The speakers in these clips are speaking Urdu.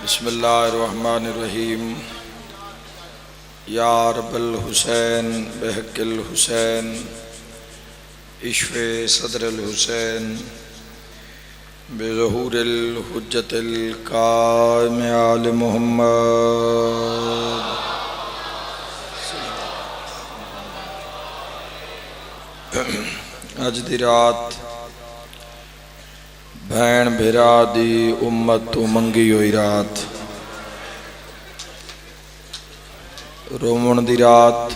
بسم اللہ الرحمن الرحیم یا رب الحسین بحق الحسین اشف صدر الحسین بظہور الحجت القائم آل محمد۔ اج دی رات بھین بھرا دی امت تو منگی ہوئی رات، رومن دی رات،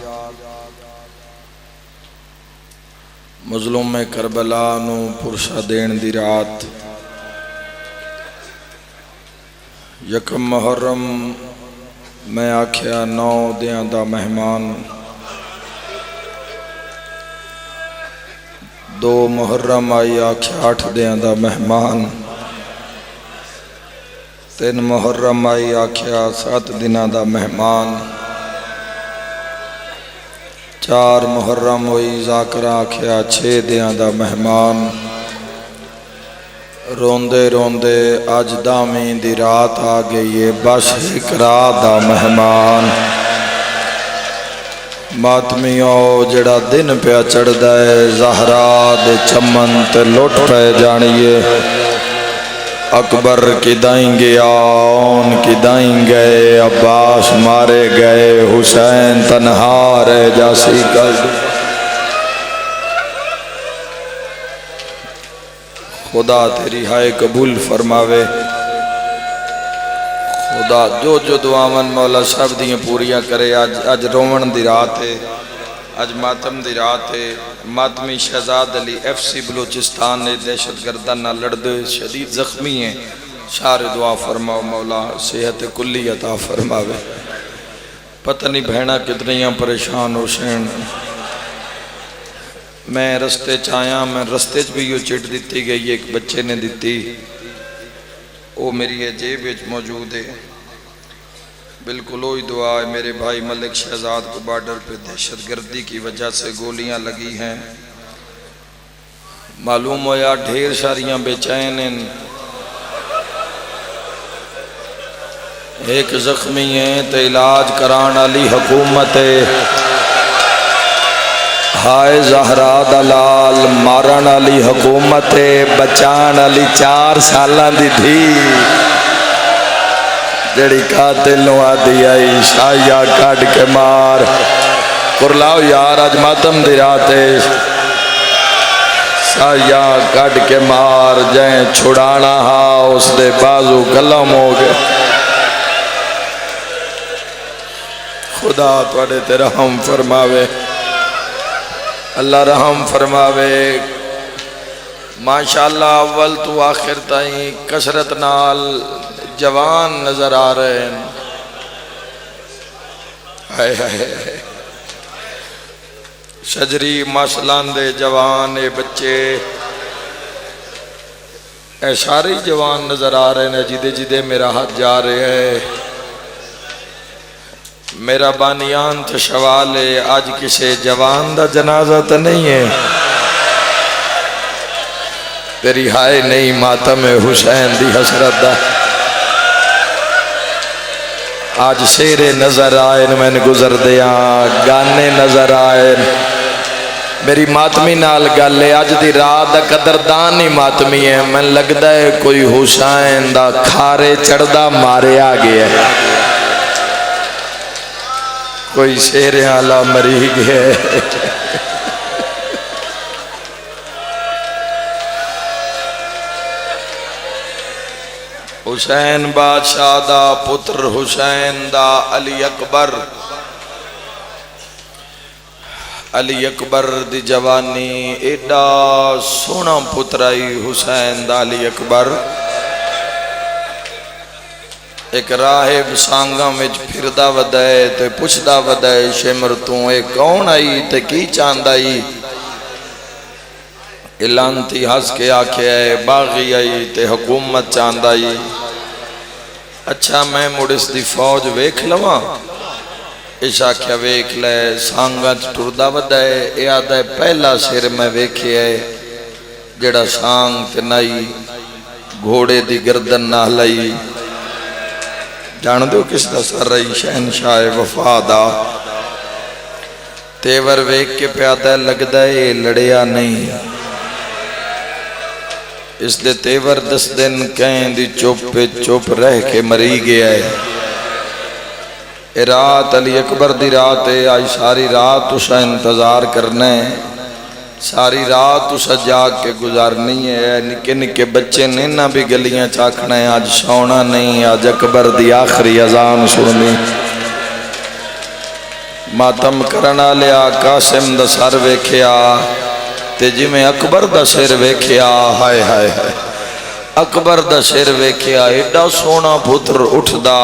مظلوم کربلا نو پرسا دین دی رات، یکم محرم میں آکھیا 9 دیاں دا مہمان، 2 محرم آئی آکھیا 8 دیاں دا مہمان، 3 محرم آئی آکھیا 7 دناں دا مہمان، 4 محرم ہوئی ذاکرہ آکھیا 6 دیاں دا مہمان، روندے روندے اج دامیں دی رات آ گئی ہے بس ایک رات دا مہمان۔ ماتمیوں جڑا دن پیا چڑھ دائے زہرا دے چمن تے لٹ پہ جانیے، اکبر کی دائیں گیا اون کی دائیں گئے، عباس مارے گئے، حسین تنہا رہ جاسی کر۔ خدا تیری ہائے قبول فرماوے، خدا جو جو دعاون مولا صاحب دیئے پوریاں کرے۔ اج رومن دی رات ہے، اج ماتم دی رات ہے۔ ماتمی شہزاد علی ایف سی بلوچستان نے دہشت گردان نہ لڑدے شدید زخمی ہیں، سارے دعا فرماؤ مولا صحت کلی عطا فرماوے۔ پتہ نہیں بہنہ کتنیاں پریشان حسین، میں رستے چاہیاں، میں رستے بھی یہ چٹ دیتی گئی ایک بچے نے دیتی، وہ میری جیب وچ موجود ہے۔ بالکل وہی دعا ہے، میرے بھائی ملک شہزاد کو بارڈر پہ دہشت گردی کی وجہ سے گولیاں لگی ہیں، معلوم ہویا ڈھیر ساریاں بے چین ہیں، ایک زخمی ہیں تے علاج کران علی حکومت ہے۔ ہائے زہرا دلال مارن علی حکومت ہے، بچان علی 4 سالان دی تھی، جڑی قاتل آدھی آئی شاہیہ کٹ کے مار۔ کرلاؤ یار اج ماتم دی رات ہے، شاہیہ کٹ کے مار، جائیں چھڑانا ہا اس دے بازو گلم ہو گئے۔ خدا توڑے تے رحم فرماوے، اللہ رحم فرماوے۔ ماشاءاللہ اول تو آخر تائیں کثرت نال جوان نظر آ رہے ہیں، ہائے ہائے شجری ماشلان دے جوان اے بچے، اے ساری جوان نظر آ رہے ہیں، جدے جدے میرا ہاتھ جا رہے ہیں۔ میرا بانیان تو شوال ہے، آج کسے جوان دا جنازہ تو نہیں ہے، تیری ہائے نہیں ماتم حسین دی حسرت دا۔ آج شیرے نظر آئے میں نے گزر دیا، گانے نظر آئے، میری ماتمی نال گالے آج دی رات دا قدردان ہی ماتمی ہے۔ میں لگدا ہے کوئی حسین دا کھارے چڑھدا مارے آگیا ہے، کوئی شیر آلہ مری گئے۔ حسین بادشاہ دا پتر حسین دا علی اکبر، علی اکبر دی جوانی ایڈا سونا پترائی حسین دا علی اکبر۔ ایک راہب سانگاں وچ پھردا ودائے تے پوچھدا ودائے شمر توں اے کون آئی تے کی چاند آئی؟ اعلانتی ہس کے آکھے اے باغی آئی تے حکومت چاند آئی۔ اچھا میں مڑس دی فوج ویکھ لواں؟ اس آکھیا ویکھ لے۔ سانگاں ٹردا ودائے، اے آدھا پہلا سر میں ویکھے ہے جڑا سانگ تے نائی گھوڑے دی گردن نہ لائی۔ جان دو کس دا سر رہی شہنشاہ وفا دا تیور ویک کے پیادہ لگدا ہے لڑیا نہیں اس دے تیور 10 دن کہیں دی چوپ پہ چوپ رہ کے مری گیا ہے اے رات علی اکبر دی رات ہے آج ساری رات اسا انتظار کرنے ساری رات اسا جاگ کے گزارنی ہے نکے نکے بچے نے نہ بھی گلیاں چاکھنا ہے آج سونا نہیں آج اکبر دی آخری اذان سننی ماتم کرنا لیا قاسم دا سر ویکھیا تے جی میں اکبر دا سر ویکھیا ہائے ہائے ہائے اکبر دا سر ویکھیا ایڈا سونا پتر اٹھدا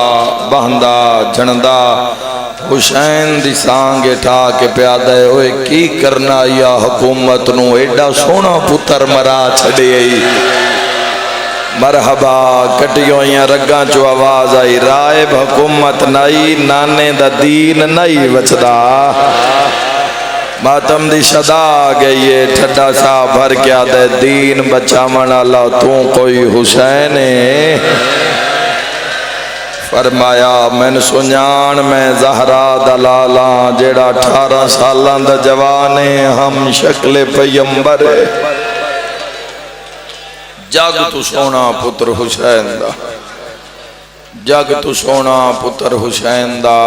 بہندا جھندا حسین دی سانگ اٹھا کے پیادہ ہے اوے کی کرنا یا حکومت نو ایڈا سونا پتر مرا چھڑے آئی مرحبا کٹیوں یا رگاں چو آواز آئی رائب حکومت نائی نانے دا دین نائی وچدا ماتم دی صدا گئی ہے ٹھڈا سا بھر کیا دے دین بچا منالا تو کوئی حسین ہے فرمایا میں سنیان میں زہرا دلالا جیڑا 18 سالان دا جوانے ہم شکل پیمبر جگ تو سونا پتر حسین دا جگ تو سونا پتر حسین دا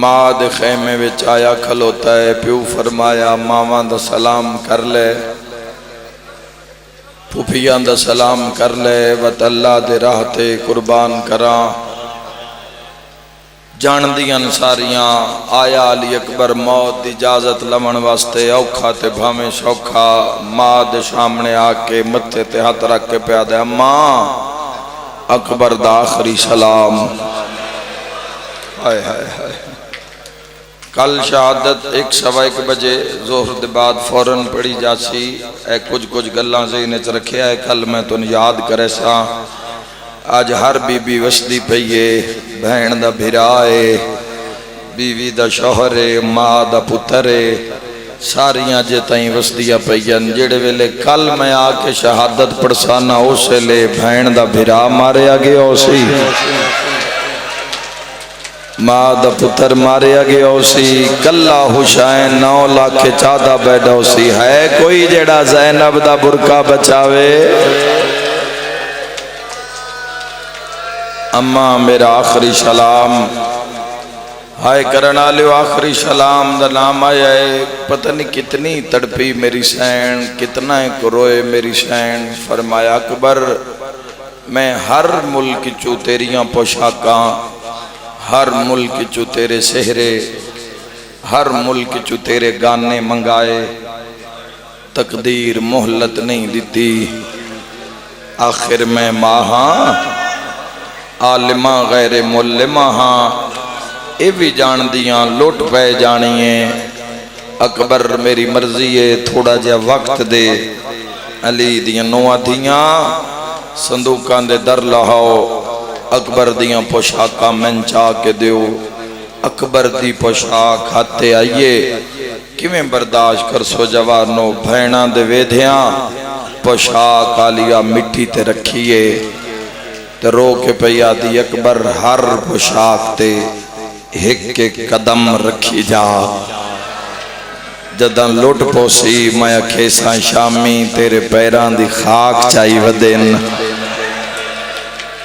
ماں دے خیمے وچ آیا کھلوتا ہے پیو فرمایا ماما دا سلام کر لے پھوپھیاں دا سلام کر لے وط اللہ دے راہ تے قربان کراں جان دیاں ساریاں آیا علی اکبر موت دی اجازت لمن واسطے اوکھا تے بھامے سوکھا ماں دے سامنے آکے متھے تے ہاتھ رکھ کے پیادہ ماں اکبر دا آخری سلام ہائے ہائے ہائے کل شہادت 1:15 بجے ظہر دے بعد فوراں پڑھی جاسی اے کچھ گلاں ذہن وچ رکھیا ہے کل میں تن یاد کرے سا آج ہر بی بی وسدی پئیے بہن دا بھرا ہے بیوی دا شوہر ہے ماں دا پتر ہے ساریاں جے تائیں وسدیاں پئیاں جڑے ویلے کل میں آ کے شہادت پڑھسانا اسے لے بہن دا بھرا ماریا گیا اسی ماں دا پتر ماریا گیا اسی کلہ حسین 9 لاکھ چادہ بیٹھا اسی ہے کوئی جڑا زینب دا برکا بچاوے اماں میرا آخری سلام ہائے کرنا لیو آخری سلام دا نام آیا ہے پتہ نہیں کتنی تڑپی میری سین کتنا روئے میری سین فرمایا اکبر میں ہر ملک چو تیریاں پوشاکاں ہر ملک چو تیرے سہرے ہر ملک چو تیرے گانے منگائے تقدیر محلت نہیں دیتی آخر میں ماہاں عالمہ غیر ملمہ ہاں اے بھی جان دیاں لوٹ پہ جانیے اکبر میری مرضی ہے تھوڑا جا وقت دے علی دیاں نوہ دیاں صندوقان دے در لہاؤ اکبر دیاں پوشاکاں من چاہ کے دیو اکبر دی پوشاک ہاتھے آئیے کیویں برداشت کر سو جوانو بھینہ دے ویدھیاں پوشاک آلیا مٹی تے رکھیے تے رو کے پیا دی اکبر ہر پوشاک تے ہک کے قدم رکھی جا جدن لوٹ پوسی میں کھیساں شامی تیرے پیران دی خاک چاہی ودن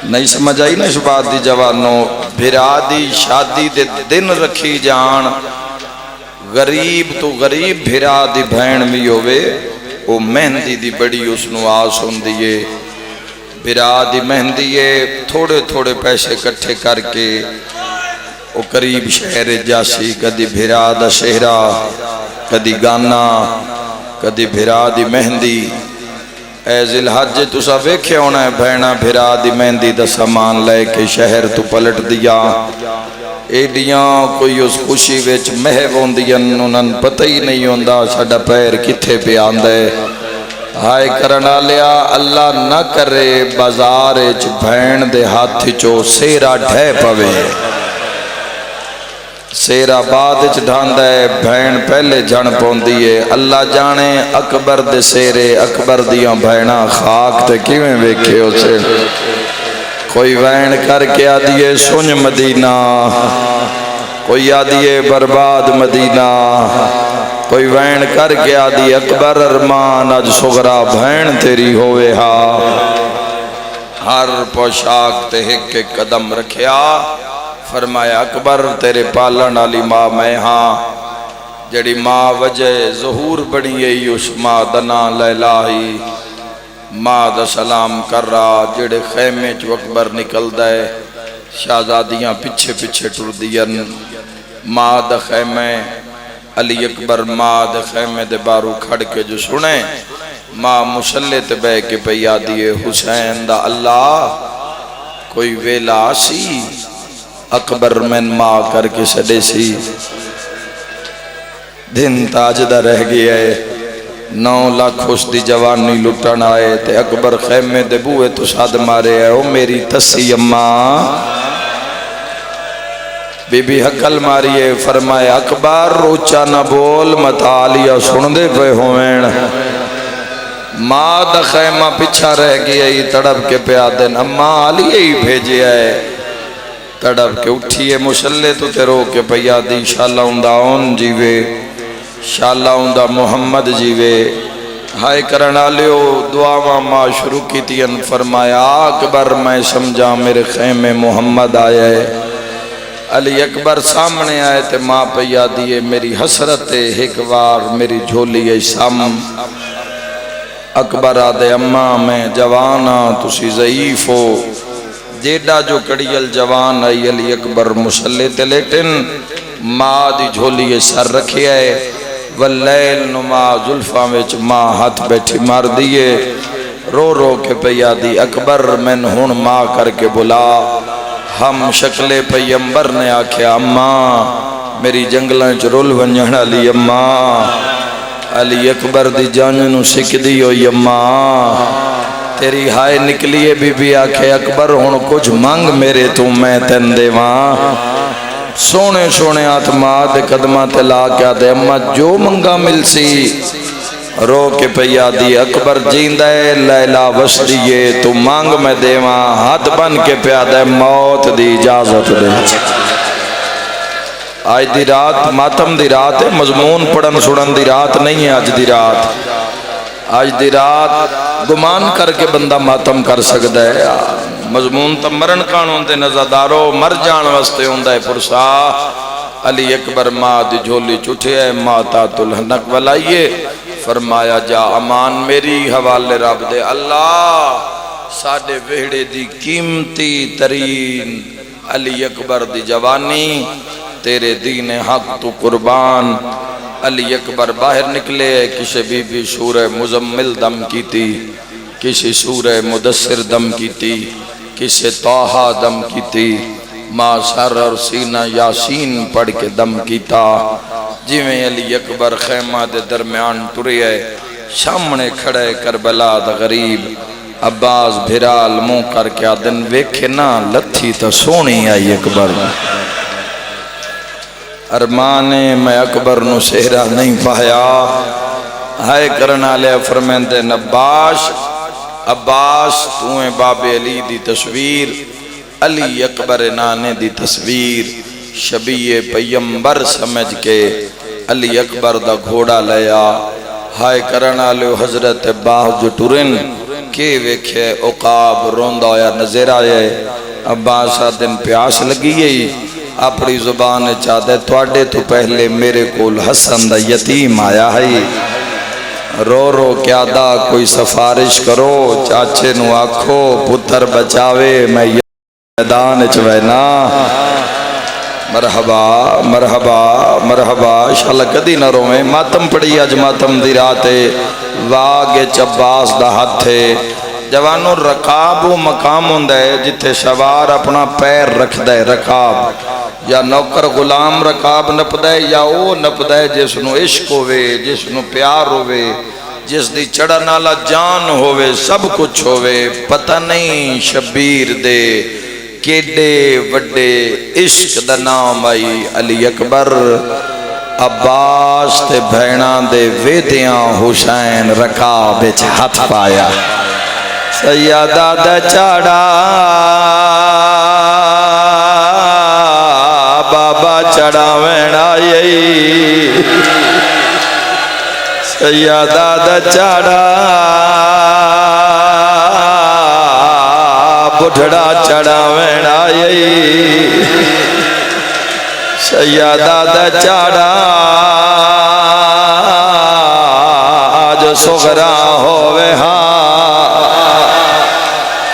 نہیں سمجھ آئی نا اس بات دی جوانو بھرا دی شادی دے دن رکھی جان غریب تو غریب بھرا دی بھین بھی ہوئے وہ مہندی دی بڑی اس نو آس ہوں دیئے بھرا دی مہندیے تھوڑے تھوڑے پیسے کٹھے کر کے وہ قریب شہر جاسی کدی بھرا دا شہرہ کدی گانا کدی بھرا دی مہندی اے ذی الحج تو سا ویکھے ہونا ہے بھینا بھرا دی مہندی دا سامان لے کے شہر تو پلٹ دیا ایڈیاں کوئی اس خوشی ویچ محو ہوندیاں انہاں پتہ ہی نہیں ہوندا ساڈا پیر کتھے پہ آندے ہائے کرنا لیا اللہ نہ کرے بازار اچ بھین دے ہاتھ چو سیرا ڈھے پوے سیرا بعد اچ ڈھاندہ ہے بھین پہلے جھن پوندیے اللہ جانے اکبر دے سیرے اکبر دیاں بھینا خاک تے کیویں ویکھے اسے کوئی وین کر کے آدیے سنج مدینہ، کوئی آدیے برباد مدینہ، کوئی وین کر کے آدی اکبر ارمان اج سغرا بھین تیری ہوئے ہا۔ ہر پوشاک تے ایک ایک قدم رکھیا، فرمایا اکبر تیرے پالن والی ماں میں ہاں، جڑی ماں وجہ ظہور بڑی گئی اس ماں دنا لیلا ہی، ماں دا سلام کر رہا، جڑے خیمے چو اکبر نکل دے، شہزادیاں پیچھے پیچھے ٹر دین، ماں دا خیمے علی اکبر ماں دے خیمے دے بارو کھڑ کے جو سنے، ماں مسلح تے بے کے پیا دیے حسین دا اللہ کوئی ویلا سی اکبر من ماں کر کے سڑے سی، دن تاج دا رہ گیا ہے، 9 لاکھ اس دی جوانی لٹن آئے تے اکبر خیمے دے بوئے تو ساد مارے ہے، او میری تسی اماں بی بی حقل ماریے، فرمایا اکبر روچا نہ بول مطالعہ سن دے پہ ہوئین، ماں دا خیمہ پچھا رہ گیا ہی تڑپ کے پیا دن، اماں آلیے ہی بھیجے آئے، تڑپ کے اٹھیے مسلح تو تیرو کے پیا دی، شاللہ اندہ اون جیوے، شاللہ اندہ محمد جیوے، ہائے کرنا لیو دعاواں ماں شروع کی تین، فرمایا اکبر میں سمجھا میرے خیمے محمد آیا ہے، علی اکبر سامنے آئے تے ماں پیا دیے، میری حسرت ایک بار میری جھولی سام، اکبر آدھے اماں میں جوانا تسی ضعیف ہو، جیڈا جو کڑیل جوان آئی، علی اکبر مسلح تے لیٹن، ماں دی جھولی سر رکھے آئے، واللیل نما زلفاں وچ ماں ہاتھ بیٹھی مار دیئے، رو رو کے پیا دی، اکبر میں ہون ماں کر کے بلا، ہم شکل پیمبر نے آکھیا اماں میری جنگلیں چرول ونجھن علی اماں، علی اکبر دی جاننو سکھ دی ہوئی اماں، تیری ہائے نکلیے بی بی آکھے اکبر ہون کچھ مانگ میرے تو میں تن دے وہاں، سونے سونے آتما دے قدمہ تلا کیا دے اماں جو منگا مل سی، رو کے پیا دی اکبر جیندے لیلا وسدیے تو مانگ میں دیواں، ہاتھ بن کے پیا دے موت دی اجازت دے۔ آج دی رات ماتم دی رات ہے، مضمون پڑھن سڑن دی رات نہیں ہے، آج دی رات، آج دی رات گمان کر کے بندہ ماتم کر سکتا ہے، مضمون تا مرن قانون دے نزدارو مر جان واسطے ہوندہ ہے پرسا، علی اکبر ماں دی جھولی چٹھے ہے، ماتا تلہنک ولائیے، فرمایا جا امان میری حوالے رب دے، اللہ ساڑھے وہڑے دی قیمتی ترین علی اکبر دی جوانی، تیرے دین حق تو قربان، علی اکبر باہر نکلے، کسی بی بی سورہ مزمل دم کی تھی، کسی سورہ مدثر دم کی تھی، کسی طٰہٰ دم کی تھی، ماں سر اور سینہ یاسین پڑھ کے دم کیتا، جویں علی اکبر خیمہ دے درمیان ٹرے ہے، سامنے کھڑے کربلا دا غریب، عباس بھرال منہ کر کے آدن ویکھے نا لتھی تا سونی آئی اکبر، ارمانے میں اکبر نو سہرہ نہیں پایا، ہائے کرنا لے فرمیندے نباش، عباس تویں باب علی دی تصویر، علی اکبر نانے دی تصویر، شبیہ پیمبر سمجھ کے علی اکبر دا گھوڑا لیا، ہائے کرنا لے حضرت باہ جو ٹورن کے ویکھے عقاب روندہ یا نظر آئے، عباس دن پیاس لگی گئی، اپنی زبان چاہدے توڑے تو پہلے میرے کول حسن دا یتیم آیا ہے، رو رو کیا دا کوئی سفارش کرو، چاچے نو آکھو پتر بچاوے میں میدان چوینا، مرحبا مرحبا مرحبا، انشاءاللہ کدی نہ رویں، ماتم پڑی آج ماتم دی راتے، واگے چباس دا ہاتھے، جوانو رکاب و مقام ہوندہ ہے جتے سوار اپنا پیر رکھ دے، رکاب یا نوکر غلام رکاب نپدے، یا او نپدے جس نو عشق ہوئے، جس نو پیار ہوئے، جس دی چڑھا نالا جان ہوئے، سب کچھ ہوئے، پتہ نہیں شبیر دے کیڈے وڈے عشق دا نام آئی علی اکبر، عباس تے بھیناں دے ویدیاں حسین رکاب وچ ہاتھ پایا، سیادہ دا چاڑا بابا چڑھاوین آئی سیادہ دا چاڑا بڑھڑا چڑھاوین آئی سیادہ دا چاڑا جو سغرا ہوئے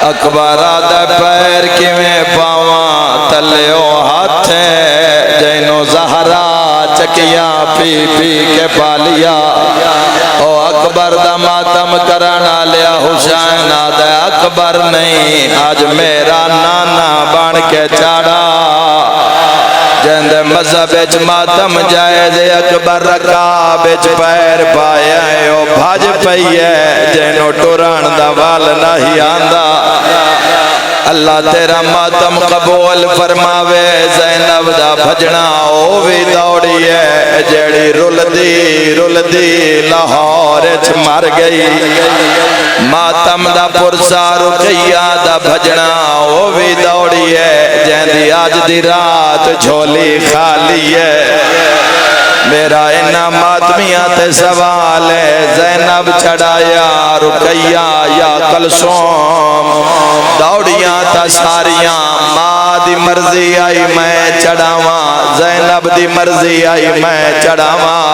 اکبرہ دا پیر کی میں پاواں تلیو ہاتھ ہے جینو زہرا چکیاں پی پی کے پالیا او اکبر دا ماتم کرنا لیا حسین دا اکبر نہیں آج میرا نانا بن کے چاڑا جند مذہب اچ ماتم جائز اکبر رکاب اچ پیر پایا او بھاج پئیے جینو ٹوران دا وال نہیں آندہ اللہ تیرا ماتم قبول فرماوے زینب دا بھجنا او بھی دوڑی ہے جیڑی رول دی لاہور اچ مر گئی ماتم دا پرسا رقیہ دا بھجنا او بھی دوڑی ہے جیندی آج دی رات جھولی خالی ہے میرا انہا ماتمیاں تے سوال ہے زینب چڑھایا رقیہ یا کلثوم دوڑیاں تا ساریاں ماں دی مرضی آئی میں چڑھاواں زینب دی مرضی آئی میں چڑھاواں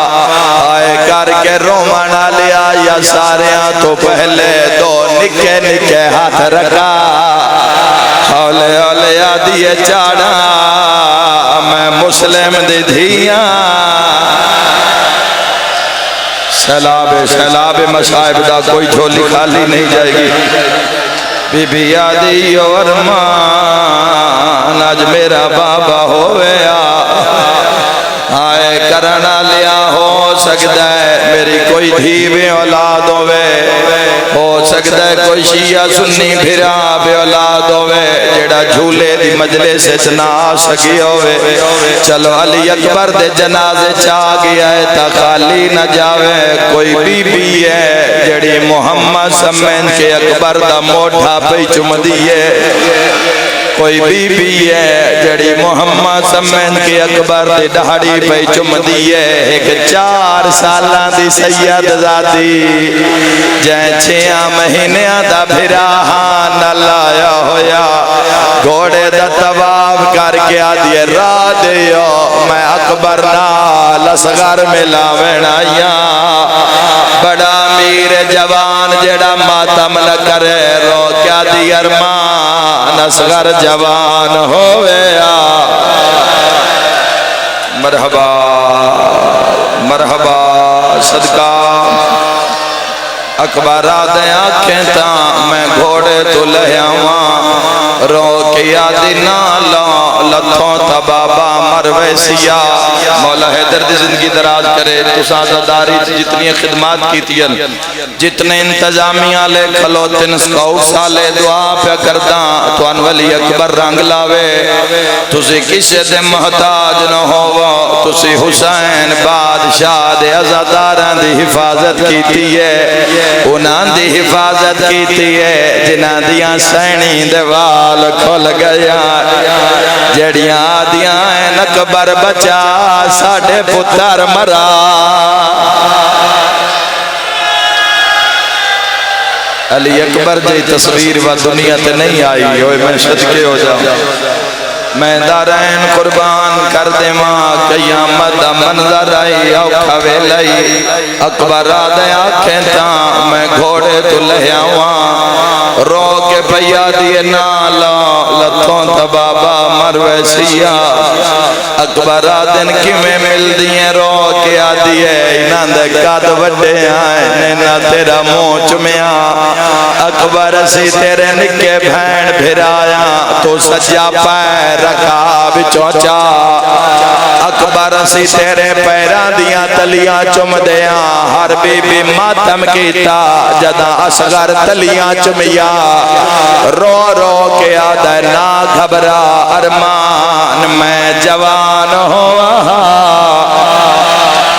آئے کر کے رومانا لیا یا ساریاں تو پہلے دو نکے نکے ہاتھ رکھا ہولے ہولے آدھیے چاڑا میں مسلم دی دھیاں سیلاب مصائب دا کوئی جھولی خالی نہیں جائے گی بی بی آدھی اور مان آج میرا بابا ہویا آئے کرنا لیا ہو سکتا ہے میری کوئی دھی بے اولاد ہو سکتا ہے کوئی شیعہ سنی بھرا بے اولاد جیڑا جھولے دی مجلس اتنا سکی ہوئے چلو علی اکبر دے جنازے چاہ گیا ہے تا خالی نہ جاوے کوئی بی بی ہے جیڑی محمد سمین کے اکبر دا موٹھا پہ چم دیئے کوئی بی بی ہے جڑی محمد سمین کے اکبر دی دہڑی پہ چم دیئے ایک 4 سالاں دی سید زادی جائیں 6 مہینیاں دا بھراہاں نہ لایا ہویا گھوڑے دا طواف کر کے آدھیے راہ دیو میں اکبر نال اصغر ملاوین آیا بڑا امیر جوان جڑا ماتم نہ کرے رو کیا دی ارمان اصغر جوان ہویا مرحبا مرحبا صدقہ اکبر آدھے آنکھیں تاں میں گھوڑے تو لہیاں رو کے یادی نالا لتھوں تا بابا مرویسیا مولا حیدر دی زندگی دراز کرے تو سازداری جتنی خدمات کی تین جتنے انتظامیہ لے کھلوتن سکاؤ سالے دعا پہ کرداں تو انولی اکبر رنگ لاوے تُسی کسے دے محتاج نہ ہو تُسی حسین بادشاہ دے عزاداران دی حفاظت کیتی ہے انہاں دی حفاظت کیتی ہے جنہاں دیاں سینی دوال کھل گیا جڑیاں آدیاں ہیں اکبر بچا ساڑھے پتر مرا علی اکبر جی تصویر و دنیا تے نہیں آئی ہوئے میں صدقے ہو جاؤں میں دارین قربان کر دے ماں قیامت منظر آئی اوکھا ویلائی اکبر آدھے آنکھیں تاں میں گھوڑے تو لہیاں رو کے پیا دیئے نالا لتھوں تا بابا مرویسیا اکبر آدھن کی میں مل دیئے رو کے آدھیے انہاں دے قد وڈے آئے نینا تیرا موچ میں اکبر سی تیرے نکے بھین بھرایا تو سجا پیر رکھا بچوچا اکبر سی تیرے پیران دیاں تلیاں چم دیاں ہر بی بی ماتم کیتا جدا اصغر تلیاں چمیا رو رو کے آدھے نا گھبرا ارمان میں جوان ہوا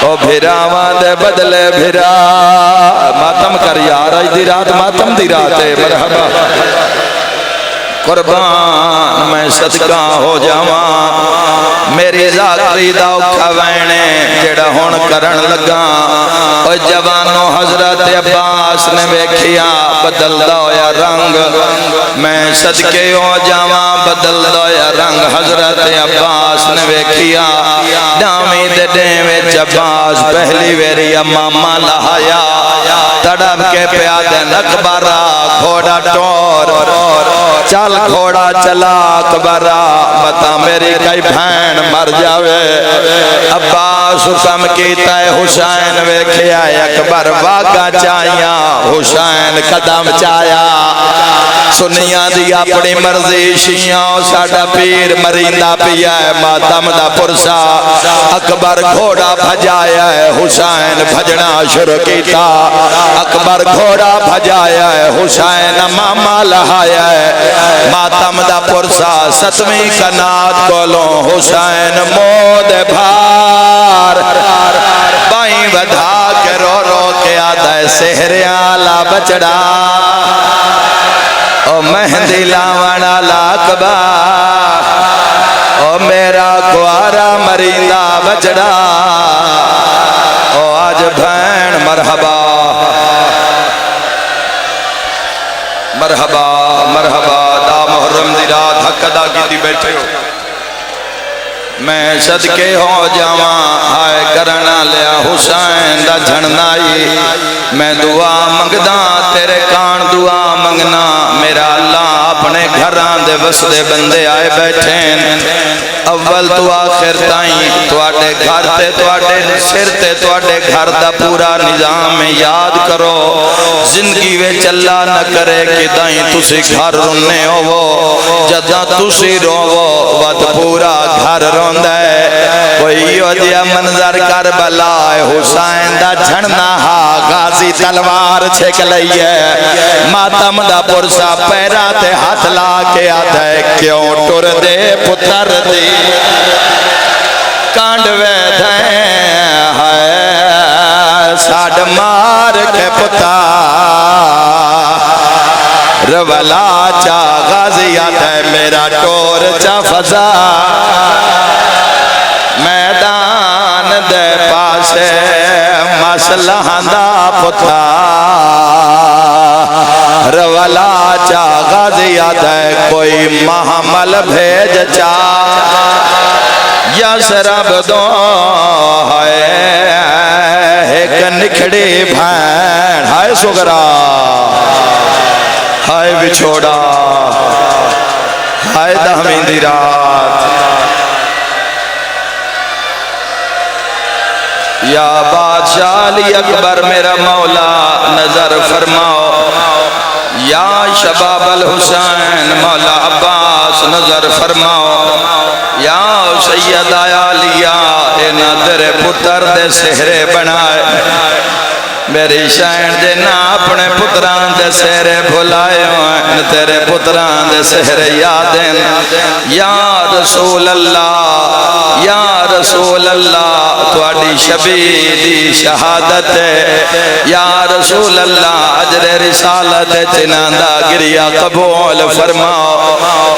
او بھراواں دے بدلے بھرا ماتم کر یار اج دی رات ماتم دی رات ہے مرحبا قربان میں صدقہ ہو جاواں میری ذاکری دا اوکھا وینے جڑا ہون کرن لگا او جوانو حضرت عباس نے ویکھیا بدلدا ہویا رنگ میں صدقے ہو جاواں بدلدا ہویا رنگ حضرت عباس نے ویکھیا ڈامی دے ڈیں وچ عباس پہلی ویری امامہ لہایا تڑپ کے پیادے اکبرا گھوڑا ٹور چل گھوڑا چلا اکبرا بتا میری کئی بھین مر جاوے عباس حکم کیتا ہے حسین ویکھیا اکبر واگا چاہیا حسین قدم چایا سنیاں دی اپنی مرضی شیعوں ساڑا پیر مریندا پیا ہے ماتم دا پرسا اکبر گھوڑا بھجایا ہے حسین بھجنا شروع کیتا اکبر گھوڑا بھجایا ہے حسین امامہ لہایا ہے ماتم دا پرسا ستویں کنات کولوں حسین مود بھار بائیں ودھا کے رو رو کے آدھا سہریاں لا بچڑا او مہندی لاوانا لاکبا او میرا کوارا مریندا بچڑا او آج بھین مرحبا مرحبا مرحبا دا محرم دی رات حق ادا کی بیٹھے ہو میں صدقے ہو جاواں ہائے کرنا لیا حسین دا جھڑنائی میں دعا منگدا تیرے کان دعا منگنا میرا اللہ اپنے گھران دے وسدے بندے آئے بیٹھیں اول تو آخر تائیں تواڈے گھر تے تواڈے سر تے تواڈے گھر دا پورا نظام یاد کرو زندگی وچ اللہ نہ کرے کہ دائیں تسی گھر رننے ہوو جداں تسی روو ود پورا گھر روندا ہے کوئی یو جیا منظر کربلا حسین دا جھڑنا ہا غازی تلوار چھک لئی ہے ماتم دا پرسا پیرا تے ہاتھ لا کے آتا ہے کیوں ٹر دے پتر دی کانڈوے دیں ہے ساڑ مار کے پتا رولا چا غازی آتا ہے میرا ٹور چا فضا میدان دے پاسے مسلح دا پتا رولا چا غازی آتا ہے کوئی محمل بھیج چا یا سرب دو ہے ایک نکھڑی بھین ہائے سگرا ہائے بچھوڑا ہائے دہمین دی رات یا بادشاہ علی اکبر میرا مولا نظر فرماؤ یا شباب الحسین مولا عباس نظر فرماؤ یا سید علیہ اے نادر پتر دے سہرے بنائے میری شین دے نا اپنے پتران دے سہرے بھلائے ہوئے تیرے پتران دے سہرے یادیں یا رسول اللہ یا رسول اللہ تواڈی شبیدی شہادت یا رسول اللہ اجر رسالت چناندہ گریا قبول فرماؤ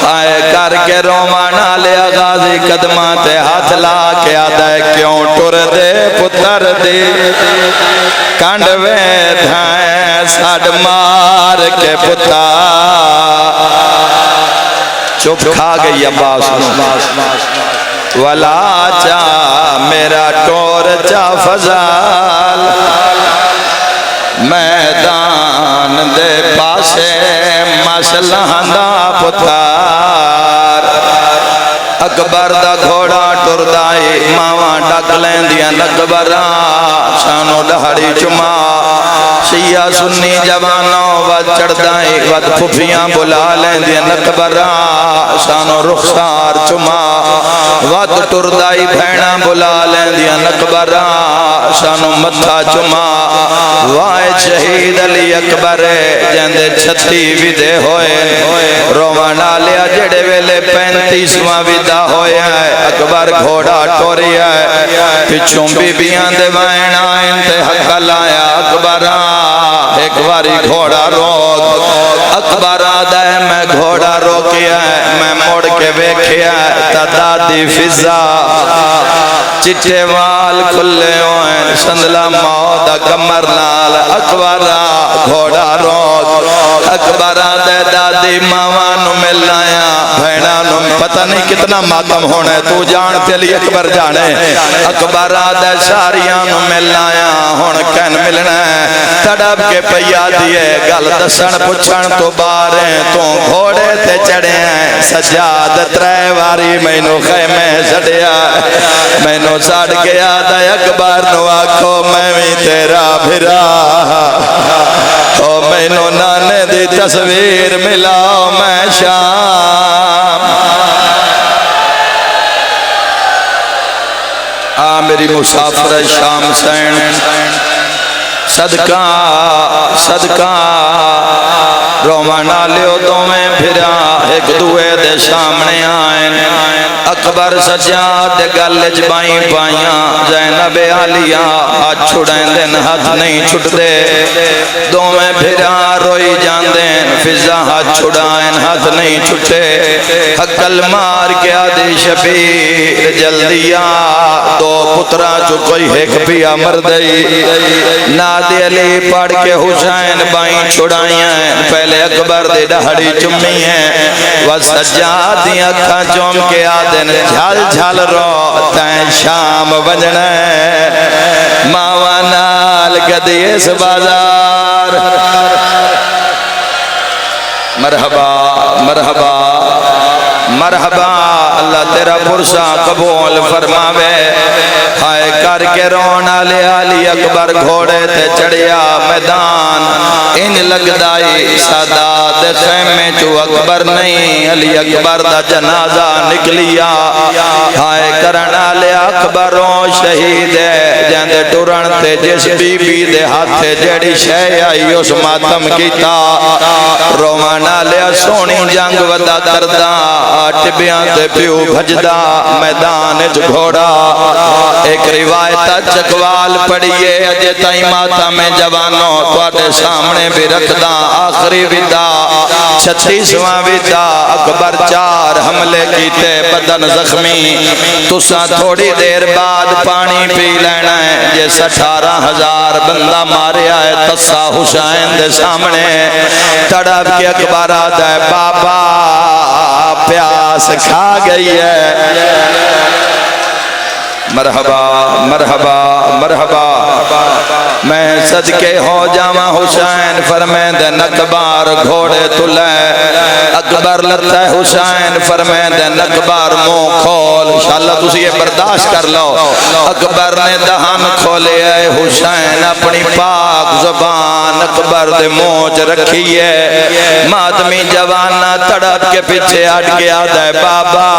آئے کر کے رومانا لیا غازی قدمات ہاتھ لا کے آدھا ہے کیوں ٹر دے پتر دے کانڈوے دھائیں ساڑ مار کے پتا چپ کھا گئی عباس ولا چا میرا ٹور چا فضال میدان دے پاسے مسلح دا پتار اکبر دا گھوڑا ٹر دائی ماواں ڈک لین دیا اکبران شانو دہڑی چما شیعہ سنی جوانوں ود چڑھ دائی ود پھپیاں بلا لین دیا اکبران شانو رخسار چما ود ٹر دائی بھینا بلا لین دیا اکبران شانو متھا چما وائے شہید علی اکبر جندے چھتی ویدے ہوئے رومانا لیا جڑے ویلے 35واں ویدہ ہوئے ہیں اکبر گھوڑا ٹوری ہے پچھوں بی بیاں دے وائن آئین تے حق لایا اکبران واری گھوڑا روک اکبر آدھا ہے میں گھوڑا روکیا ہے میں موڑ کے ویکھیا ہے تدادی فضا چٹے وال کھلے ہوئے سندلا مودا کمر نال اکبر گھوڑا روک اکبر آدھا دادی ماما نو مل آیا بھینا نو پتہ نہیں کتنا ماتم ہونا ہے تو جانتے لی اکبر جانے اکبر آدھا ساریاں نو مل آیا ہون کہن ملنا ہے تڑپ کے پیا دیئے گل دسن پچھن تو باریں تو گھوڑے تے چڑھے ہیں سجاد ترے واری میں نو خیمے سڑیا میں نو ساڑ کے آدھا اکبر نو آکھو میں بھی تیرا بھرا او میں نو نانے دی تصویر ملاؤ میں شام میری مسافر شام سین صدقہ صدقہ رومانا لیو دو میں پھرا ایک دوے دے سامنے آئیں اکبر سجاد گلج بائیں پائیاں زینب عالیہ ہاتھ چھڑیں دن ہاتھ نہیں چھٹ دے دو میں پھرا روئی جان دین فضا ہاتھ چھڑائیں ہاتھ نہیں چھٹے حقل مار کے آدھی شبیر جلدیا دو پترہ جو کوئی ایک پیا مردئی نادی علی پڑھ کے حسین بائیں چھڑائیں پہلے اکبر دے ڈہڑی چمی ہیں وسجادی اکھا چوم کے آدن جھال جھال رو تین شام بجنے ماوا نال گدی اس بازار مرحبا مرحبا مرحبا اللہ تیرا پرسا قبول فرماوے ہائے کر کے رونا لے علی اکبر گھوڑے تے چڑھیا میدان ان لگدائی سادات خیمے چو اکبر نہیں علی اکبر دا جنازہ نکلیا ہائے کرنا لے اکبروں شہید ہے جند ٹورن تے جس بی بی دے ہاتھے جڑی شے آئی اس ماتم کیتا رومانا لے سونی جنگ ودا کردہ ٹبیاں تے پیو بھجدہ میدان گھوڑا ایک روایت چکوال پڑھئے اجے تائی ماتا میں جوانوں توڑے سامنے بھی رکھدا آخری ودا 36واں ودا اکبر 4 حملے کیتے بدن زخمی تسا تھوڑی دیر بعد پانی پی لینا ہے جیسا 18,000 بندہ ماریا ہے تسا حسین دے سامنے تڑپ کے اکبر آدھا ہے بابا پیاس کھا گئی ہے مرحبا مرحبا مرحبا میں صدقے ہو جاما حسین فرمین دے نکبار گھوڑے تلے اکبر لتا ہے حسین فرمین دے نکبار منہ کھول انشاءاللہ تسی یہ برداشت کر لو اکبر نے دہان کھولے اے حسین اپنی پاک زبان اکبر دے موج رکھی ہے مادمی جوانا تڑپ کے پیچھے ہٹ گیا دے بابا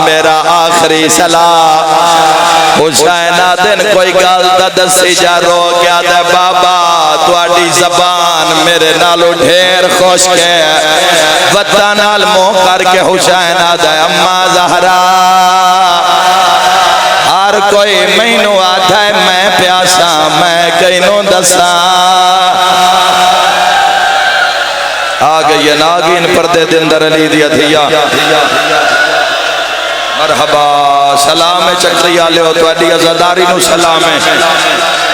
میرا آخری سلام حسین آدن کوئی گالتا دسی جا رو گیا دے بابا تواڈی زبان میرے نالو ڈھیر خوش کے وطن نال منہ کر کے حسین آدھا اماں زہرا ہر کوئی مینو آدھا ہے میں پیاسا میں کینو دسا آگئی ناگین پردے دندر علی دیا دھیا مرحبا سلام چکری آلے ہو تو اڈی ازاداری نو سلام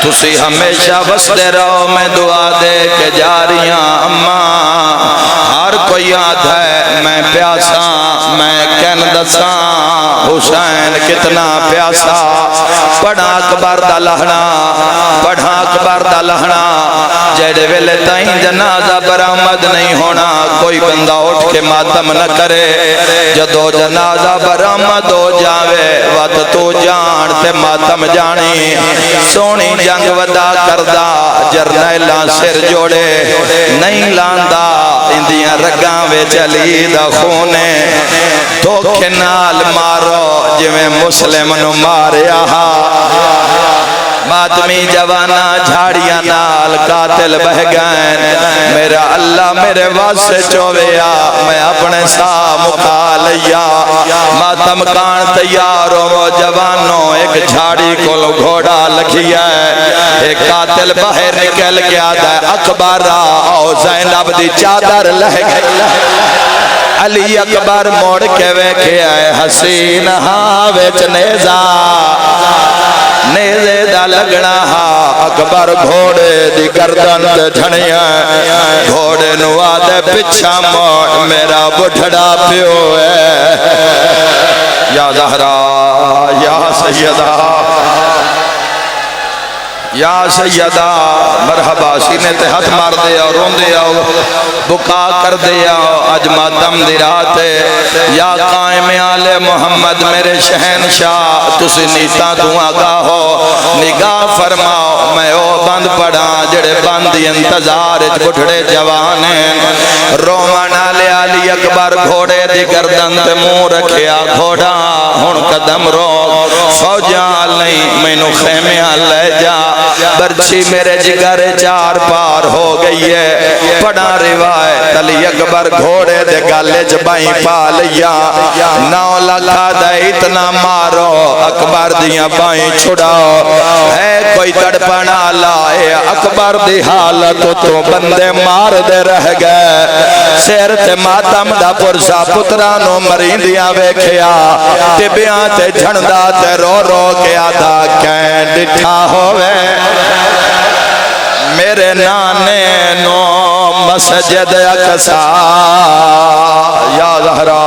تسی ہمیشہ بستے رہو میں دعا دے کے جاریاں اماں ہر کوئی یاد ہے میں پیاسا میں کہن دسا حسین کتنا پیاسا پڑھا اکبر دا لہنا پڑھا اکبر دا لہنا جیڑے ویلے تائیں جنازہ برآمد نہیں ہونا کوئی بندہ اٹھ کے ماتم نہ کرے جدو جنازہ برآمد ہو جاوے وقت تو جان تے ماتم جانی سونی جنگ ودا کردہ جرنیلاں سر جوڑے نہیں لاندہ اندیاں رگاں وے چلی دا خونے دھوکے نال مارو جویں مسلم نو ماریا ماتمی جوانا جھاڑیاں نال قاتل بہ گئن میرا اللہ میرے واسے چوویا میں اپنے سا مکا لیا ماتم کان تیار ہو جوانوں ایک جھاڑی کو گھوڑا لکھیا ہے ایک قاتل باہر نکل گیا ہے اکبر آؤ زینب دی چادر لہ گئی علی اکبر موڑ کے ویکھے آئے حسین ہاں ویچ نیزہ نیزے دا لگنا ہاں اکبر گھوڑے دی گردن تے جھنیا گھوڑے نوا دے پچھا موڑ میرا بڑھڑا پیو ہے یا زہرا یا سیدہ یا سیدہ مرحبا سینے تے ہاتھ مار دے اور رون دے آؤ بکا کر دے آؤ اج ماتم دی رات ہے یا قائم آل محمد میرے شہنشاہ تسی نیتا تو آگاہ ہو نگاہ فرماؤ میں او بند پڑھا جڑے بندی انتظار بڑھڑے جوانے رومان آلے علی اکبر گھوڑے دی گردن تے منہ رکھیا گھوڑا ہن قدم رو فوجاں نہیں مینوں خیمیاں لے جا برچی میرے جگر چار پار ہو گئی ہے پڑھا روایت علی اکبر گھوڑے دے گالے جبائیں پا لیا 9 لکھا دے اتنا مارو اکبر دیاں بائیں چھڑاؤ ہے کوئی تڑپنا لائے اکبر دی حالت تو بندے مار دے رہ گئے سیر تے ماتم دا پرسا پترانو مریندیاں ویکھیا ٹبیاں تے جھندا تے رو رو کے آدھا کہیں ڈٹھا ہوئے میرے نانے نو مسجد اقصا یا زہرا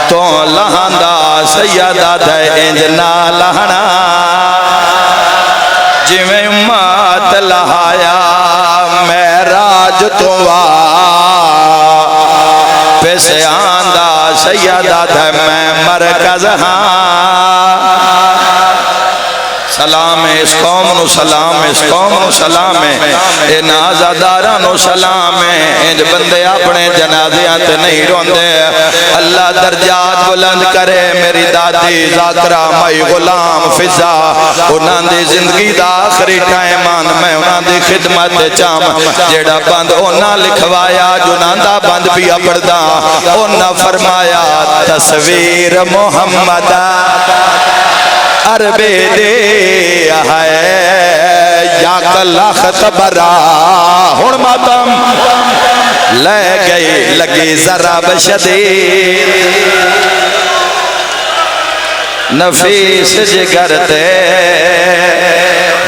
تو لہندا سیدہ دے انجنا لہنا جویں امت لہایا میراج تو پیسے آندہ سیدہ دے میں مرکز ہاں سلام ہے اس قوم نو سلام ہے اس قوم نو سلام ہے اے نازداراں نو سلام ہے انج بندے اپنے جنازیاں تے نہیں روندے اللہ درجات بلند کرے میری دادی ذاکرہ مائی غلام فضا انہاں دی زندگی دا آخری ٹائمان میں انہاں دی خدمت چام جیڑا بند انہاں لکھوایا جنہاں دا بند بھی اپڑدا انہاں فرمایا تصویر محمد عربے دے ہے یا کلخت برا ہون ماتم لے گئی لگی ذرا بشدید نفیس جگر تے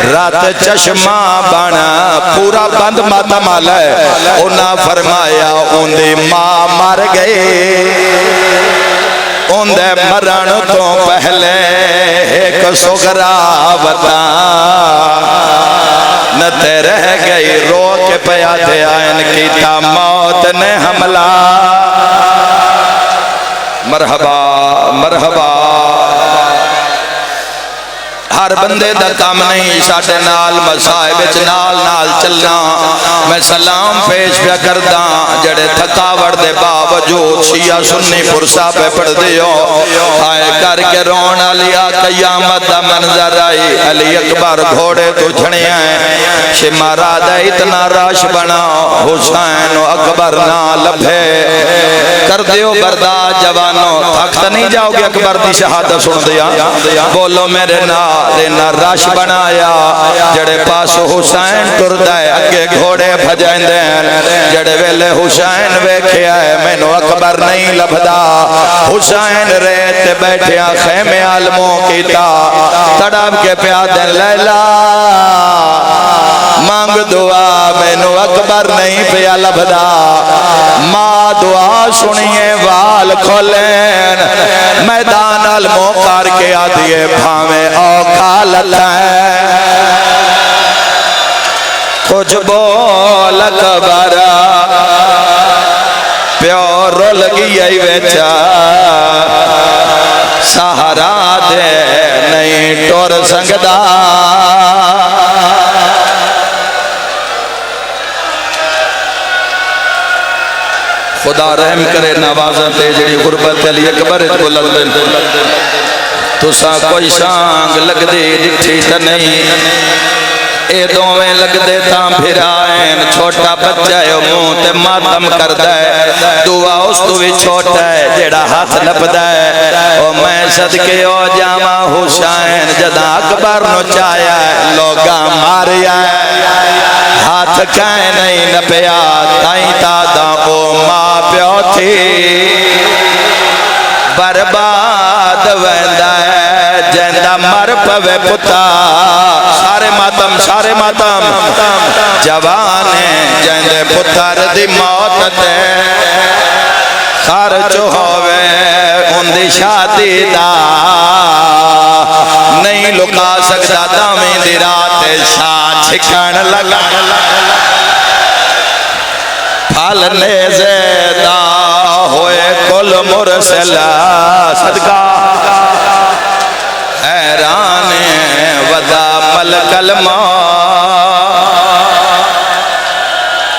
رات چشمہ بنا پورا بند ماتم آلے انہاں فرمایا اندھی ماں مر گئے اندھے مرن تو پہلے ایک سگرا وطا نتے رہ گئی رو کے پیادے آئین کی تا موت نے حملہ مرحبا مرحبا ہر بندے دا کام نہیں ساٹھے نال مسائب نال نال چلنا میں سلام پیش پہ کردہ جڑے تھکاوڑ دے باوجود شیعہ سنی پرسا پہ پڑھ دیو آئے کر کے رونا لیا قیامت دا منظر آئی علی اکبر گھوڑے تو جھڑے ہیں شمارا دا اتنا راش بنا حسین و اکبر نہ لبھے کر دیو برداشت جوانوں تھکتا نہیں جاؤ گے اکبر دی شہادت سن دیا بولو میرے نہ رش بنایا جڑے پاس حسین ٹردائے اگے گھوڑے بھجائیں دین جڑے ویلے حسین ویکھے آئے مینو اکبر نہیں لبھدا حسین ریت بیٹھیا خیمے عالموں کیتا تڑاب کے پیادن لیلا مانگ دعا مینو اکبر نہیں پیا لبھدا ماں دعا سنیے وال کھولین میدان عالموں کار کے آدھیے بھامے اوکھا للائیں کچھ بول اکبر پیور رول گئی ویچا سہارا دے نہیں ٹور سنگدہ خدا رحم کرے نوازن تے جڑی غربت علی اکبر بلند تو سا کوئی شانگ لگ دے ڈٹھی تا نہیں اے دوویں لگدے تاں بھرائیں چھوٹا بچہ ہے منہ تے ماتم کردا ہے دعا اس تو بھی چھوٹا ہے جیڑا ہاتھ نپدا ہے او میں صدقے او جاواں حسین جدا اکبر نو چایا ہے لوگاں ماریا ہے ہاتھ کہیں نہیں نپیا تائیں تادا او ماں پیو تھی برباد ویندا ہے جیندہ مر پوے پتا سارے ماتم جوانے جیندے پتر دی موت تے خرچ ہووے ان دی شادی دا نہیں لکا سکتا دامیں دی رات شاہ چھکن لگا پھالنے زیدہ ہوئے کل مرسلہ صدقہ حیران ودا ملک الموت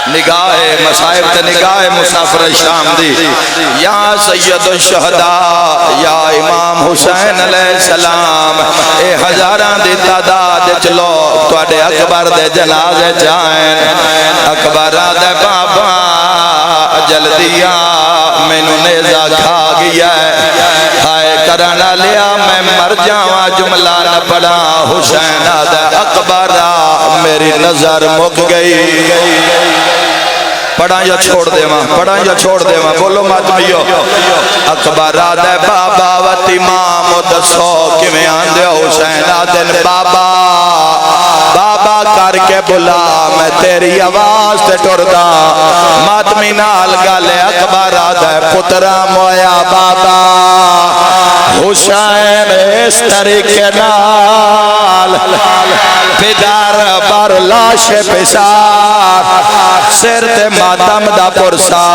نگاہ مصائب تے نگاہ مسافر شام دی یا سید الشہداء یا امام حسین علیہ السلام اے ہزاراں دی تعداد چلو تواڈے اکبر دے جنازے جائیں اکبر دے بابا جلدیا مینوں نیزہ کھا گیا ہے ہائے کرنا لیا میں مر جاواں جملہ نہ پڑا حسین دے اکبر میری نظر مک گئی پڑھا یا چھوڑ دے ماں بولو ماتمیو اکبر دے بابا وط امام دسو کیویں آندے حسین دن بابا کر کے بلا میں تیری آواز تے ٹردا ماتمی نال گالے اکبر دے پترا مویا بابا حسین اس طریقے نال پدر بر لاش پسار سر تے ماتم دا پرسا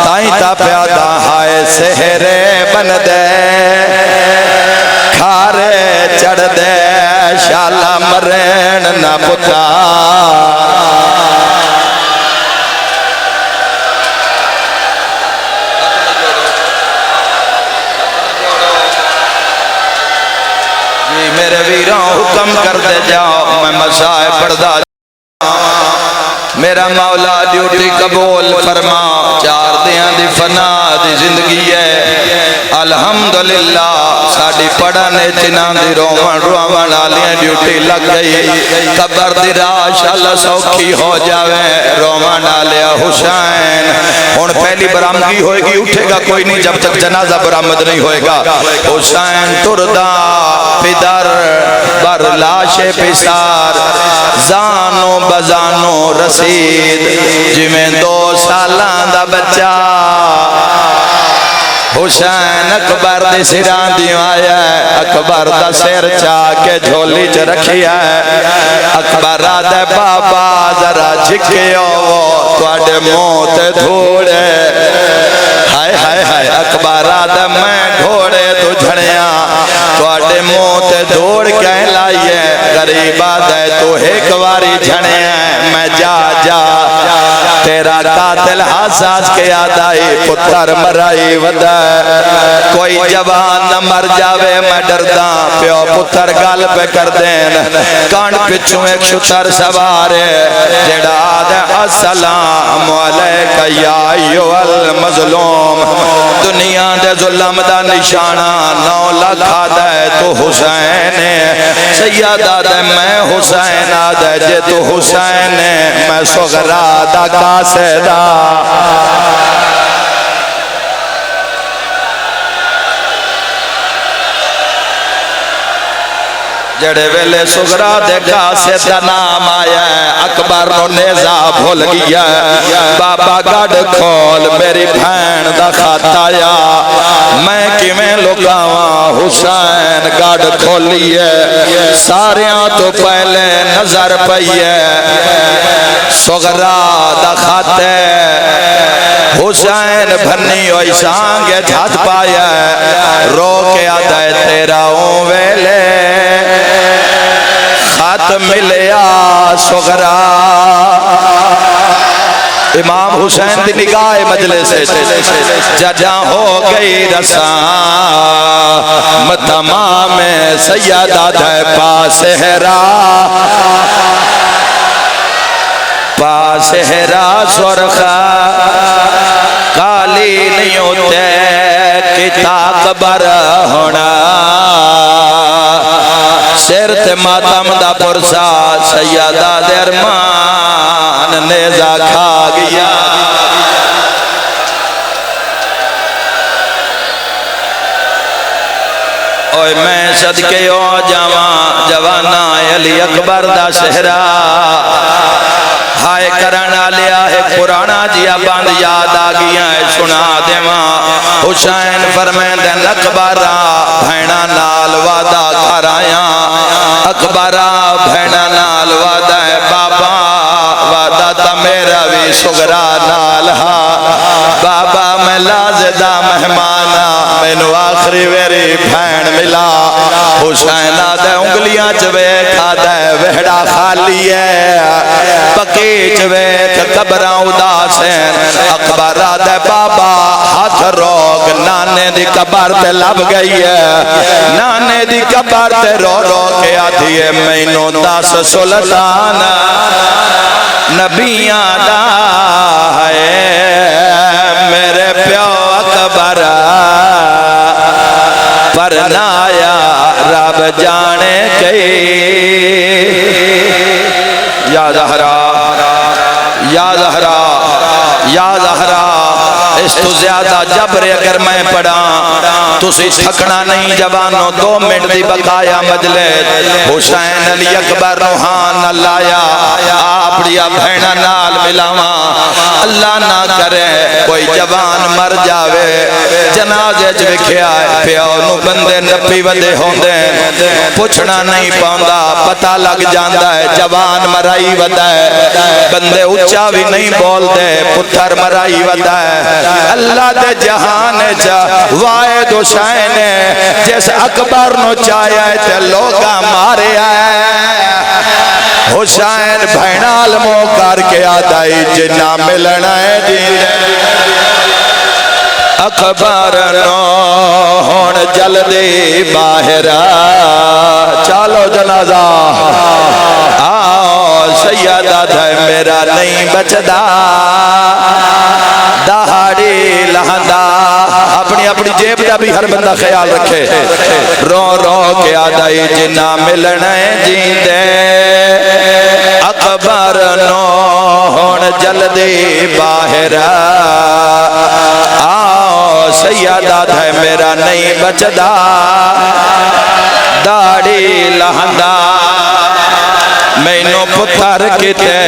تائیں تا پیادا ہائے سہرے بن دے کھارے چڑھ دے شالا مرین نہ پتا جی میرے ویروں حکم کر دے جاؤ میں مسائے پڑھدا میرا مولا ڈیوٹی قبول فرما چار دیاں دی فنا دی زندگی ہے الحمدللہ ساڑی پڑھنے چنان دی روان آلیاں ڈیوٹی لگ گئی قبر دی راش اللہ سوکھی ہو جاوے روان آلیا حسین ہون پہلی برامگی ہوئے گی اٹھے گا کوئی نہیں جب تک جنازہ برامد نہیں ہوئے گا حسین تردہ پدر بر لاش پسار زانو بزانو رسید جمیں 2 سالان دا بچہ حسین اکبر دی سران دیوں آیا ہے اکبر دا سیر چاہ کے جھولی چ رکھیا ہے اکبر دے بابا ذرا جھکیو وہ تواڈے موت دھوڑے ہائے ہائے ہائے اکبر دے میں گھوڑے تو جھڑیاں تواڈے موت دھوڑ کہیں لائیے غریبہ دے تو ایک واری جھڑیاں میں جا تیرا قاتل حساس کے آدائی پتر مرائی ودا کوئی جوان نہ مر جاوے میں ڈردہ پیو پتر گل پہ کر دین کان پچھوں ایک شتر سوارے جڑا آدھے السلام علیکہ یا ایو المظلوم دنیا دے ظلم دا نشانہ 9 لاکھ آدھے تو حسین سیدہ دے میں حسین آدھے جے تو حسین میں صغرا دا قاصدہ جڑے ویلے صغرا دے قاصد دا نام آیا ہے اکبر نو نیزہ بھول گیا بابا گڑ کھول میری بھین دا خط آیا میں کیویں لکاواں حسین گڑ کھولیے ساریاں تو پہلے نظر پئیے صغرا دا خط حسین بھنی ہوئی سانگے جھات پایا رو کے آدھے تیرا اون ویلے خط ملیا صغرا امام حسین دی نگاہ مجلس ججاں ہو گئی رساں تمام سیدہ دے پاس ہرا صحرا سرخا کالی نہیں ہوتے کتا اکبر ہونا سر تے ماتم دا پرسا سیدہ درمان نیزہ کھا گیا اوہ میں صدقے او جوانا علی اکبر دا صحرا ہائے کرنا لیا ہے پرانا جیا باند یاد آگیا ہے سنا دیواں حسین فرمیندن اکبرہ بھینا نال وعدہ کھرایا اکبرہ بھینا نال وعدہ ہے بابا وعدہ تا میرا بھی سگرا نال ہا بابا میں لازدہ مہمانا میں نو آخری ویری بھین ملا حسین آدھے انگلیاں چوے کھا دے وہڑا خالی ہے پکیچ ویت قبرہ اداسین اکبر آدھے بابا ہاتھ روگ نانے دی قبر تے لب گئی ہے نانے دی قبر تے رو رو کے آدھی ہے مینو داس سلطان نبیاں دا ہے میرے پیو اکبر پرنایا رب جانے کئی یا زہرا یا زہرا یا زہرا اس تو زیادہ جبر اگر میں پڑھا تو سی تھکنا نہیں جوانوں 2 منٹ دی بقایا مجلس حسین علی اکبر روحان اللہ یا اپڑیا بھینا نال ملاواں اللہ نہ کرے کوئی جوان مر جاوے جنازے چ وکھیا پیو نو بندے نپی ودے ہوندے پوچھنا نہیں پاوندا پتہ لگ جاندا ہے جوان مرائی ودا ہے بندے اونچا بھی نہیں بولدے پتھر مرائی ودا ہے اللہ دے جہان چا واحد حسین جس اکبر نو چاہیا ہے تے لوگا مارے آئے حسین بھینال مو کر کے آدائی جنہ ملنا ہے دین اکبر نو ہون جلدی باہر چالو جنازہ آؤ سیدہ دھے میرا نہیں بچدا دہاڑی لہندہ اپنی اپنی جیب دا بھی ہر بندہ خیال رکھے رو رو کے آدائی جنہ ملنے جیندے اکبر نو ہون جلدی باہر آؤ سیدہ دھے میرا نہیں بچدا داڑی لہندہ مینو پتھر کتے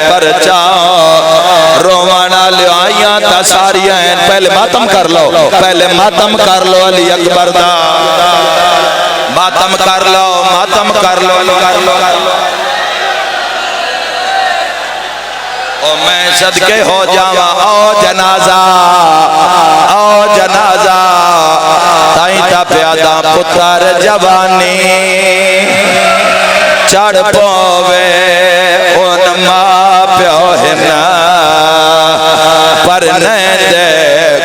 پرچاؤ روانا لے آئیاں تا ساریاں ہیں پہلے ماتم کر لو علی اکبر دا ماتم کر لو او میں صدقے ہو جاواں او جنازہ تائیں تا پیادہ پتر جوانی چڑھ پوے ان ماں پیو ہنا پر نیندے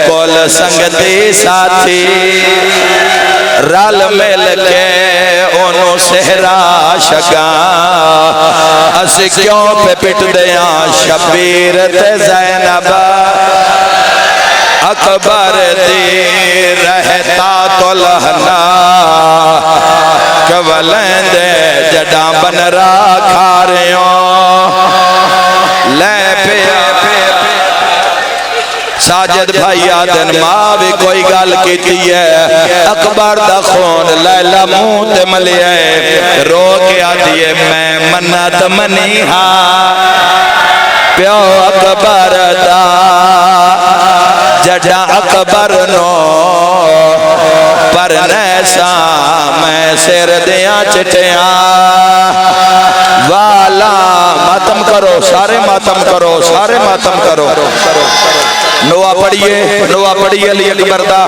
کول سنگتی ساتھی رال مل کے انہوں صحرا شکاں اس کیوں پہ پٹ دیاں شبیر تے زینب اکبر دی رہتا تو لہنا کولیں دے جڑاں بن را کھاریوں لے پیا ساجد بھائی آدن ماں بھی کوئی گال کیتی ہے اکبر دا خون لیلہ منہ تے ملی ہے رو کے آتی ہے میں منت منی ہاں پیو اکبر دا جڑا اکبر نو پر نیسا میں سر دیاں چٹیاں والا ماتم کرو سارے ماتم کرو نوہ پڑھیے علی اکبر دا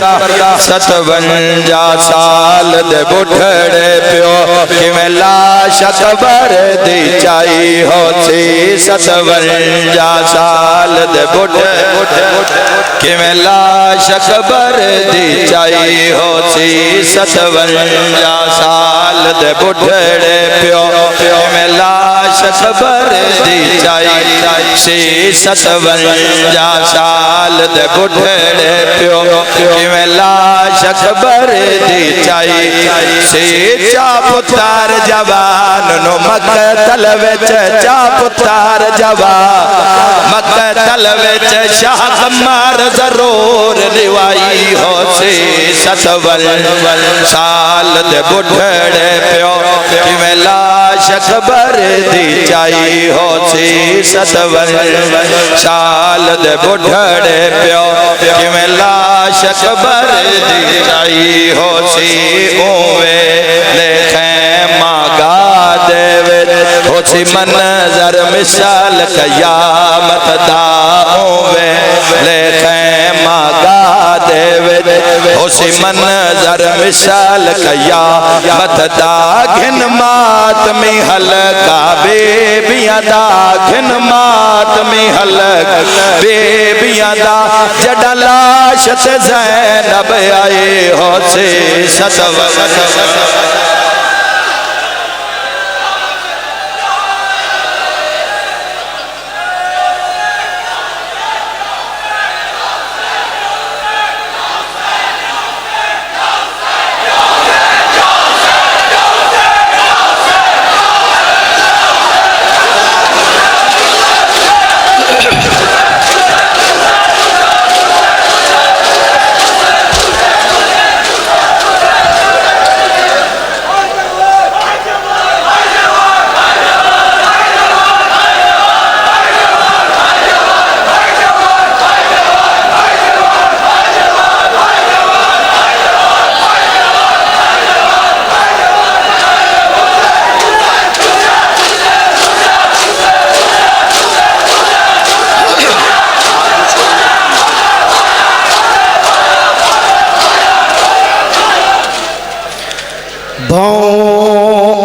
57 سال دے بٹھڑے پیو کہ میں لاش اکبر دی چائی ہو سی 57 سال دے بٹھڑے کہ میں لاش اکبر دی چائی ہو سی 57 سال دے بٹھڑے پیو کہ میں لاش شخبر دی چائی 657 سال دے بڑھڑے پیو کیویں لاش خبر دی چائی چا پتار جوان نو مقتل وچ چا پتار جوان مقتل وچ شاہ قمار ضرور لوائی ہو 657 سال دے بڑھڑے پیو کیویں لاش خبر دی چائی ہو 657 سال دے بڑھڑے پیو کیویں لاش خبر دی چائی ہو سی اوے لے خیمہ گا دے ہو سی منظر مثال قیامت دا اوے لے خیمہ گا دے ہو سی منظر مثال قیامت دا گھن ماتمی حلقہ بے بیاں دا گھن ماتمی حلقہ بے بیاں دا جڑا لاشت زینب آئے ہو 657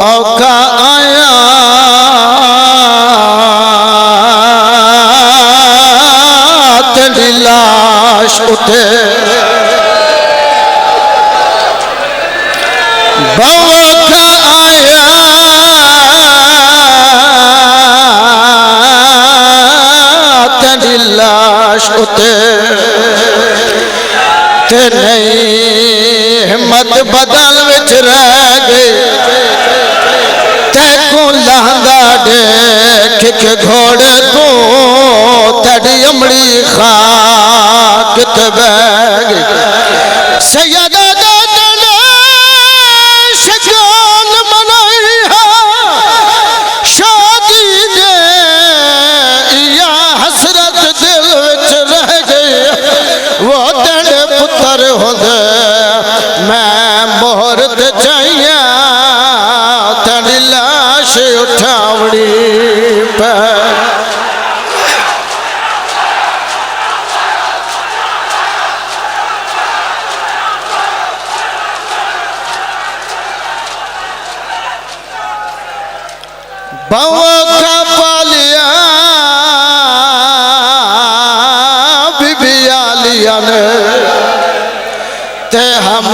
اوکا آیا تیری لاش اٹھے اوکا آیا تیری لاش اٹھے تے نہیں ہمت بدل وچ رہ گئی تے کو لہندا دیکھ کے گھوڑے تو تیری امڑی خاک تے بہ گئی سیدہ دادنا شکان منائی ہے شادی دے یا حسرت دل وچ رہ گئی وہ تیرے پتر ہو دے میں مہرت چاہیے تیری لاش اٹھاوڑی پہ بہو کا پالیا بی بی آلیا نے تے ہم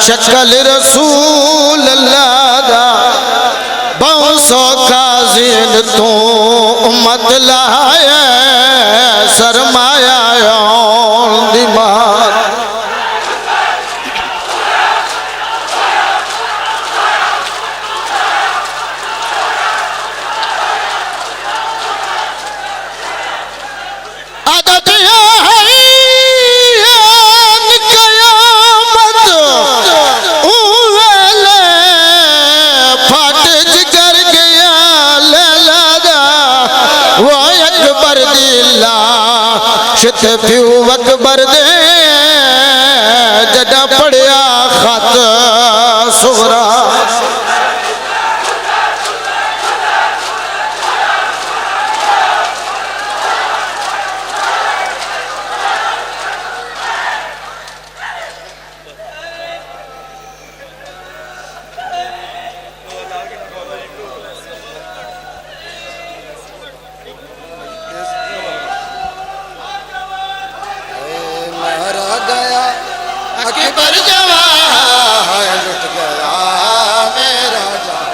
شکل رسول اللہ دا بہن سو قاضین تو امت لائے سرمایہ یون دیمان عدد شت پیو اکبر دے جڑا پڑیا خط سغرا اکبر جوان لٹ گیا میرا جان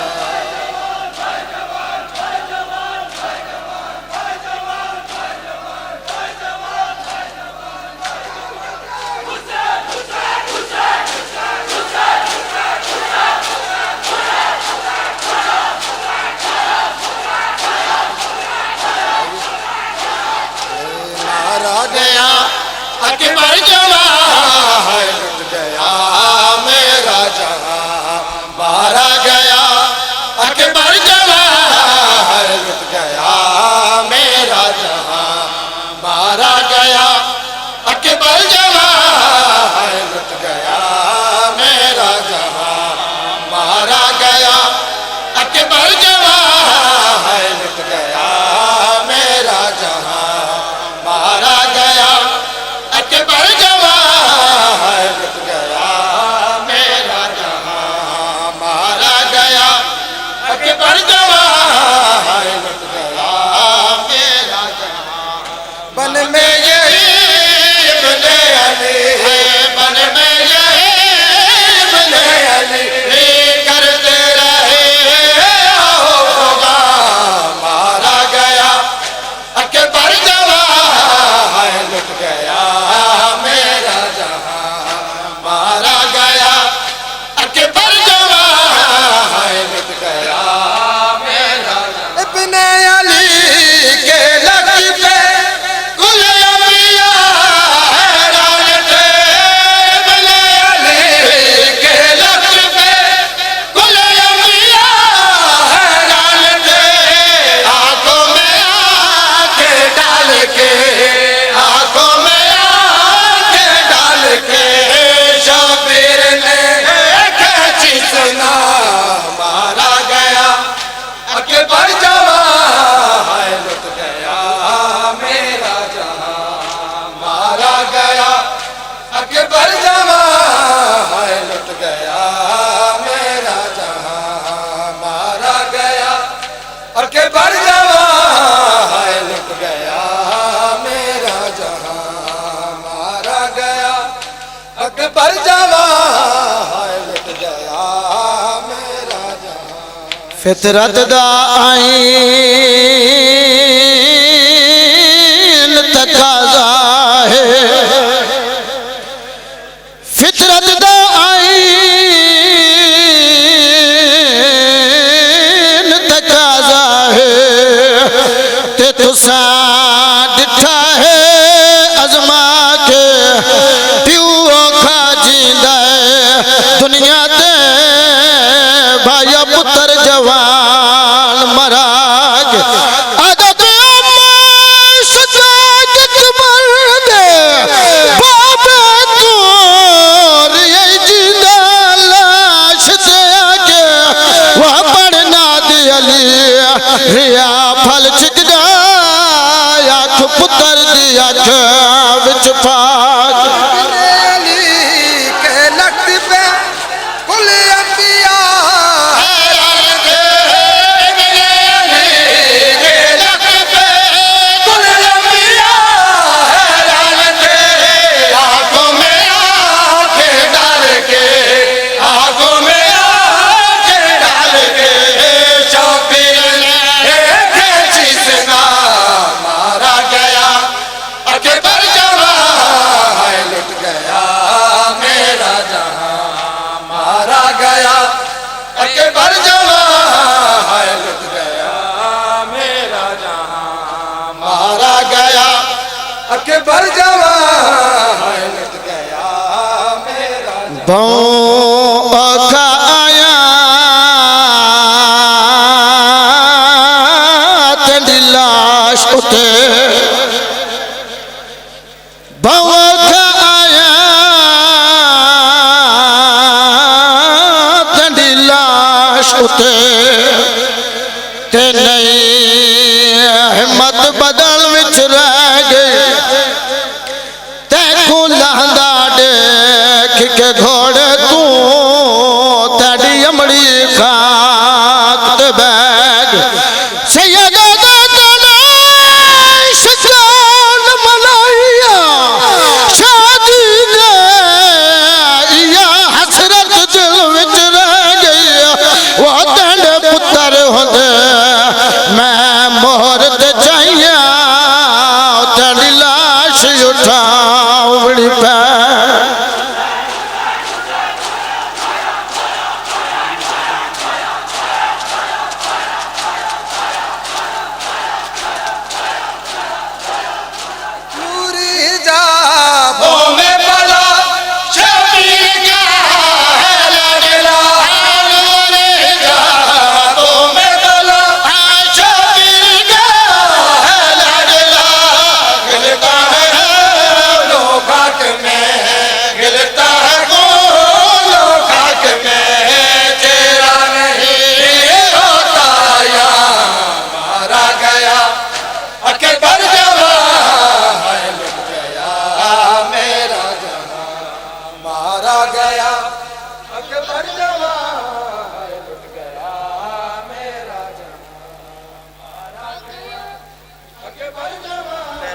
اکبر جوان لٹ گیا میرا جہاں فطرت دا آئین تقاضا ہے فطرت دا آئین تقاضا ہے تے تساں ڈٹھا ہے ازما کے پیو کھا جیندا ہے دنیا تے بھایا پتر جوان مراگ عدد سجاجت مرد باب دور یہ جیندا لاش تے آگے وہ پڑھنا دی علی ریا پھل چک جائے آنکھ پتر دی آنکھ وچ پاک علی کے لٹ پہ کل انبیاء اکبر جوان لٹ گیا میرا بہوں کا آیا تیری لاش اٹھے بہوں کا آیا تیری لاش اٹھے تے نہیں ہمت بدل وچ رہ گئی تیکھوں لہندا دیکھ کے گھوڑے تو تیری امڑی خاک تے بیگ سید دنائش جان ملائیا شادی دے یا حسرت دل وچ رہ گئی وہ تیرے پتر ہوندے میں مہر تے چاہیاں تیری لاش اٹھاؤ بڑی پہ پوری جا بو میں بلا شبیر کا ہے لگلا پوری جا بو میں بلا شبیر کا ہے لگلا گلتا ہے لو خاک میں گلتا ہے لو خاک میں تیرا نہیں ہوتا یا مارا گیا اکبر جوان لٹ گیا میرا جہاں مارا گیا اکبر جوان لٹ گیا میرا جہاں مارا گیا اکبر جوان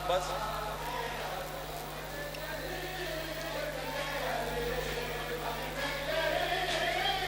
بس